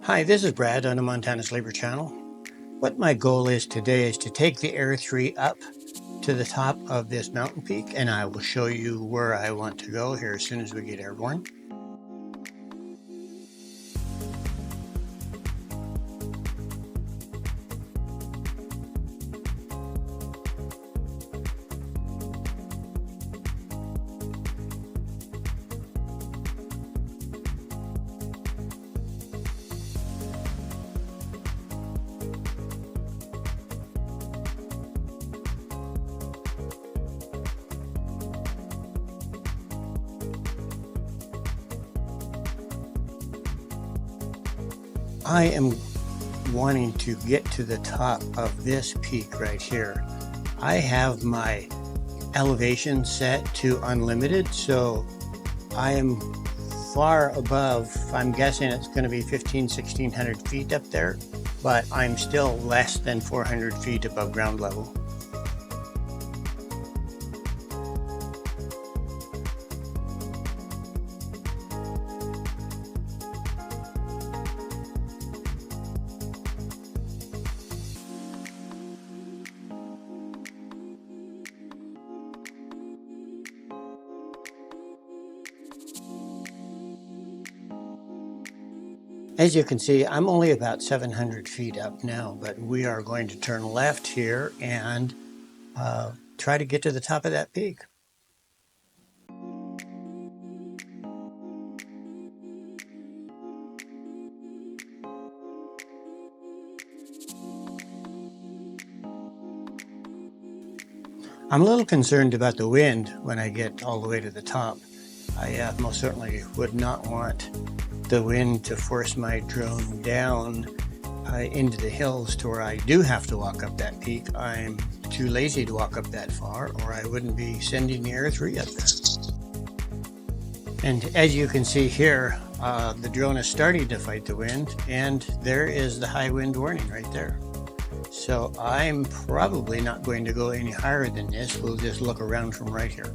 Hi, this is Brad on the Montana Slaver channel. What my goal is today is to take the Air 3 up to the top of this mountain peak, and I will show you where I want to go here as soon as we get airborne. I am wanting to get to the top of this peak right here. I have my elevation set to unlimited, so I am far above. I'm guessing it's going to be 1600 feet up there, but I'm still less than 400 feet above ground level. As you can see, I'm only about 700 feet up now, but we are going to turn left here and try to get to the top of that peak. I'm a little concerned about the wind when I get all the way to the top. I most certainly would not want the wind to force my drone down into the hills to where I do have to walk up that peak. I'm too lazy to walk up that far, or I wouldn't be sending the Air 3 up there. And as you can see here, the drone is starting to fight the wind, and there is the high wind warning right there. So I'm probably not going to go any higher than this. We'll just look around from right here.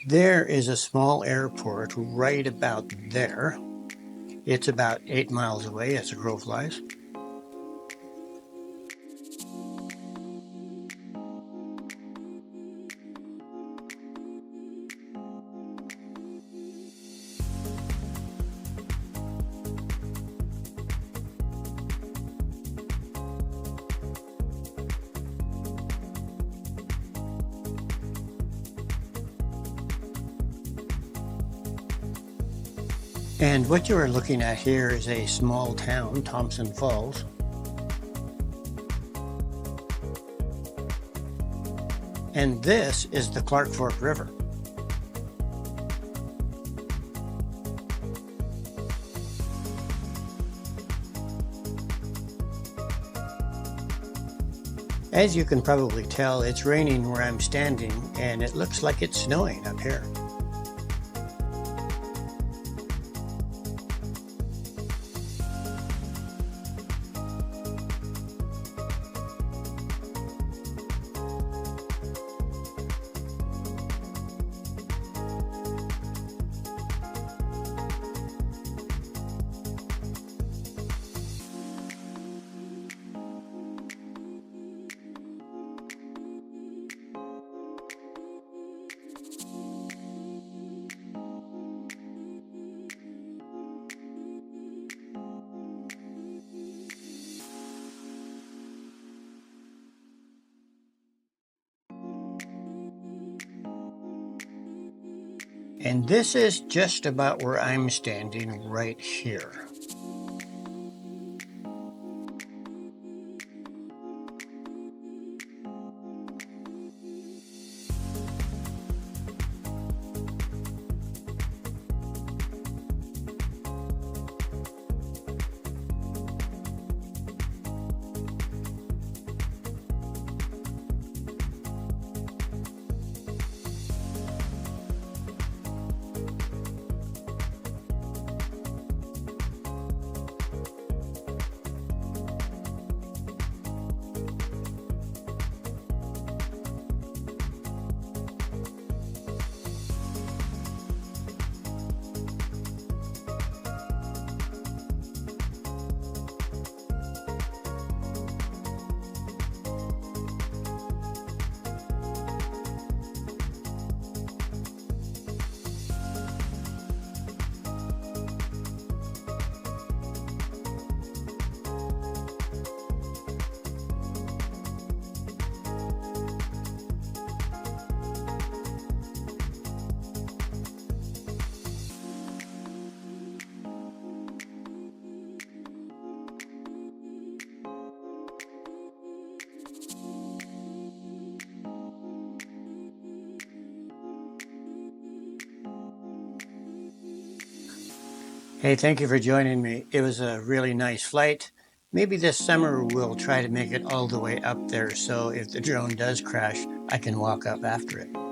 There is a small airport right about there. It's about 8 miles away as the crow flies. And what you are looking at here is a small town, Thompson Falls. And this is the Clark Fork River. As you can probably tell, it's raining where I'm standing, and it looks like it's snowing up here. And this is just about where I'm standing right here. Hey, thank you for joining me. It was a really nice flight. Maybe this summer we'll try to make it all the way up there so if the drone does crash, I can walk up after it.